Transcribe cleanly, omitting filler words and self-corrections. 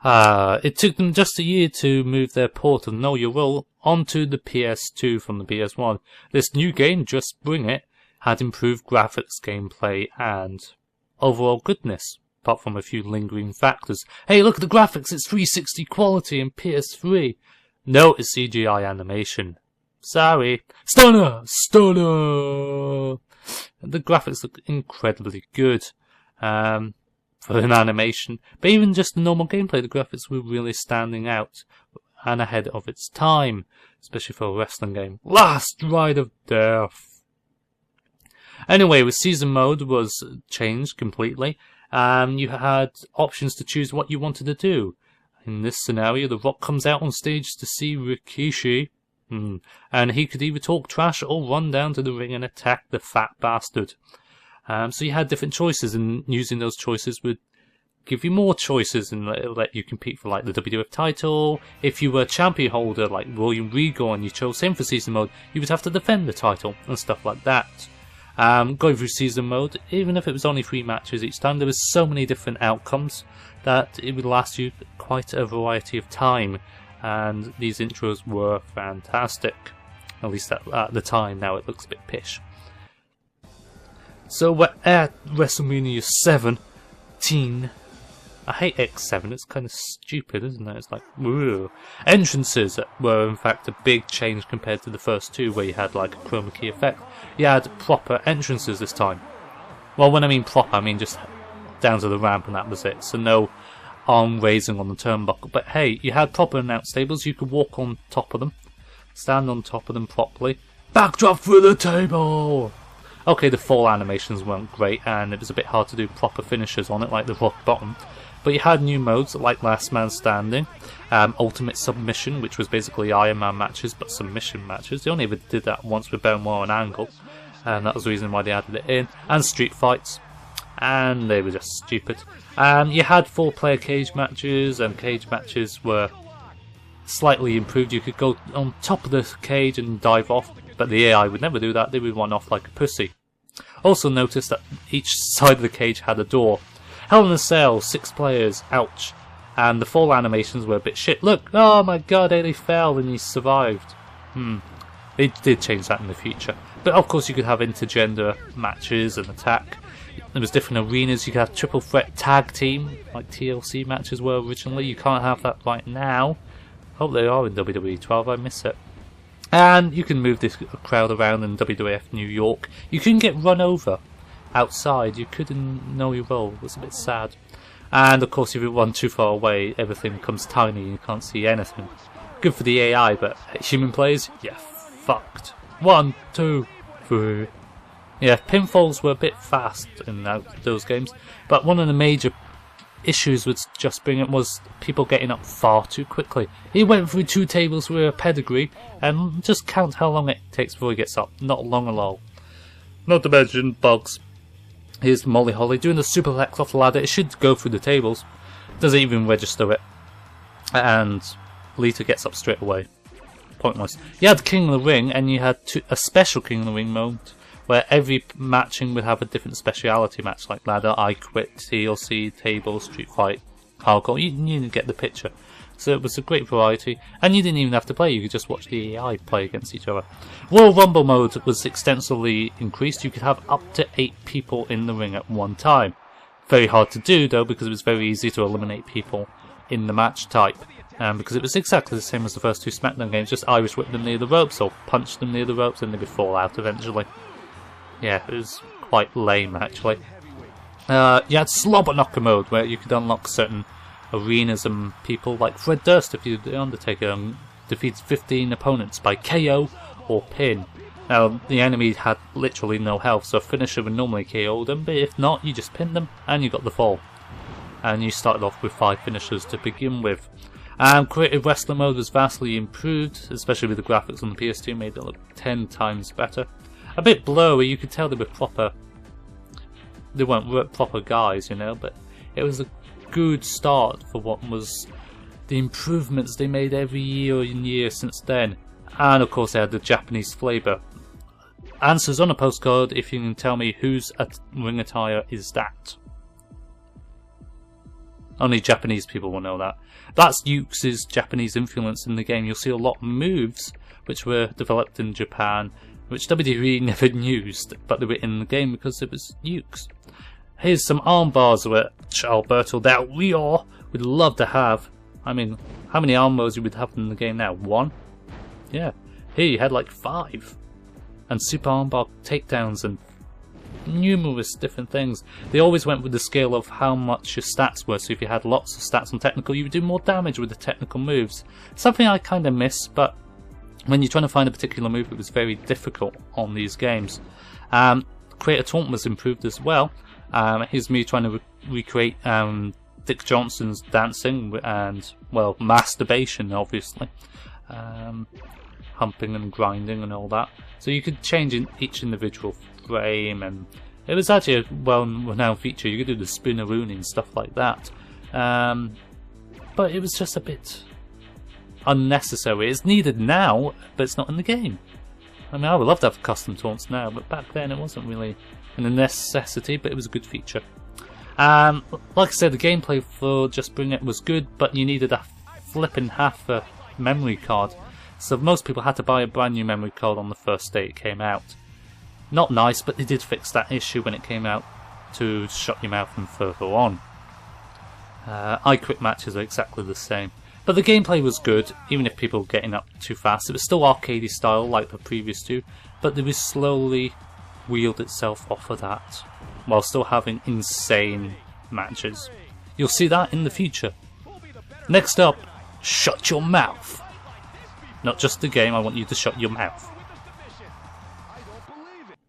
It took them just a year to move their port of Know Your Role onto the PS2 from the PS1. This new game, Just Bring It, had improved graphics, gameplay, and overall goodness, apart from a few lingering factors. Hey, look at the graphics, it's 360 quality in PS3. No, it's CGI animation. Sorry. Stunner! Stunner! The graphics look incredibly good for an animation, but even just the normal gameplay, the graphics were really standing out and ahead of its time, especially for a wrestling game. Last Ride of Death! Anyway, with season mode was changed completely. You had options to choose what you wanted to do. In this scenario, The Rock comes out on stage to see Rikishi, and he could either talk trash or run down to the ring and attack the fat bastard. So you had different choices, and using those choices would give you more choices and let you compete for like the WWF title. If you were champion holder like William Regal and you chose him for season mode, you would have to defend the title and stuff like that. Going through season mode, even if it was only 3 matches each time, there was so many different outcomes that it would last you quite a variety of time, and these intros were fantastic, at least at the time. Now it looks a bit pish. So we're at WrestleMania 17. I hate X7, it's kind of stupid, isn't it? It's like, woo. Entrances were in fact a big change compared to the first 2, where you had like a chroma key effect. You had proper entrances this time. Well, when I mean proper, I mean just down to the ramp and that was it. So no arm raising on the turnbuckle. But hey, you had proper announce tables, you could walk on top of them, stand on top of them properly. Backdrop through the table! Okay, the fall animations weren't great, and it was a bit hard to do proper finishes on it, like the rock bottom. But you had new modes like Last Man Standing, Ultimate Submission, which was basically Iron Man matches, but submission matches. They only ever did that once with Benoit and Angle, and that was the reason why they added it in. And Street Fights, and they were just stupid. You had 4-player cage matches, and cage matches were slightly improved. You could go on top of the cage and dive off, but the AI would never do that. They would run off like a pussy. Also notice that each side of the cage had a door. Hell in a Cell, 6 players, ouch. And the fall animations were a bit shit. Look, oh my god, they fell and he survived. They did change that in the future. But of course you could have intergender matches and attack. There was different arenas. You could have triple threat tag team, like TLC matches were originally. You can't have that right now. Hope they are in WWE 12, I miss it. And you can move this crowd around in WWF New York. You couldn't get run over outside. You couldn't know your role. It was a bit sad. And of course, if you run too far away, everything becomes tiny and you can't see anything. Good for the AI, but human players, yeah, fucked. 1, 2, 3. Yeah, pinfalls were a bit fast in those games, but one of the major issues with Just Bring It was people getting up far too quickly. He went through 2 tables with a pedigree, and just count how long it takes before he gets up. Not long at all. Not to mention bugs. Here's Molly Holly doing the superplex off the ladder. It should go through the tables. Doesn't even register it. And Lita gets up straight away. Pointless. You had King of the Ring, and you had a special King of the Ring mode, where every matching would have a different speciality match, like ladder, I Quit, TLC, table, street fight, hardcore. You get the picture. So it was a great variety, and you didn't even have to play, you could just watch the AI play against each other. Royal Rumble mode was extensively increased. You could have up to 8 people in the ring at one time. Very hard to do though, because it was very easy to eliminate people in the match type. Because it was exactly the same as the first 2 SmackDown games, just Irish whip them near the ropes or punch them near the ropes and they would fall out eventually. Yeah, it was quite lame actually. You had Slobber Knocker mode, where you could unlock certain arenas and people, like Fred Durst, if you the Undertaker defeats 15 opponents by KO or pin. Now, the enemy had literally no health, so a finisher would normally KO them, but if not, you just pinned them and you got the fall. And you started off with 5 finishers to begin with. Creative Wrestler mode was vastly improved, especially with the graphics on the PS2, made it look 10 times better. A bit blurry, you could tell they were proper. They weren't proper guys, you know, but it was a good start for what was the improvements they made every year and year since then. And of course, they had the Japanese flavour. Answers on a postcard if you can tell me whose ring attire is that. Only Japanese people will know that. That's Yuke's Japanese influence in the game. You'll see a lot of moves which were developed in Japan, which WWE never used, but they were in the game because it was Yuke's. Here's some arm bars which Alberto Del Rio would love to have. I mean, how many arm bars you would have in the game now? 1? Yeah. Here you had like 5. And super armbar takedowns and numerous different things. They always went with the scale of how much your stats were, so if you had lots of stats on technical, you would do more damage with the technical moves. Something I kind of miss, but when you're trying to find a particular move, it was very difficult on these games. Creator Taunt was improved as well. Here's me trying to recreate Dick Johnson's dancing and, well, masturbation, obviously. Humping and grinding and all that. So you could change in each individual frame, and it was actually a well-renowned feature. You could do the spinneroonie and stuff like that. But it was just a bit unnecessary. It's needed now, but it's not in the game. I mean, I would love to have custom taunts now, but back then it wasn't really a necessity, but it was a good feature. Like I said, the gameplay for Just Bring It was good, but you needed a flipping half a memory card. So most people had to buy a brand new memory card on the first day it came out. Not nice, but they did fix that issue when it came out to shut your mouth and further on. iQuick matches are exactly the same. But the gameplay was good, even if people were getting up too fast. It was still arcadey style like the previous two, but it was slowly wheeled itself off of that, while still having insane matches. You'll see that in the future. Next up, shut your mouth. Not just the game, I want you to shut your mouth.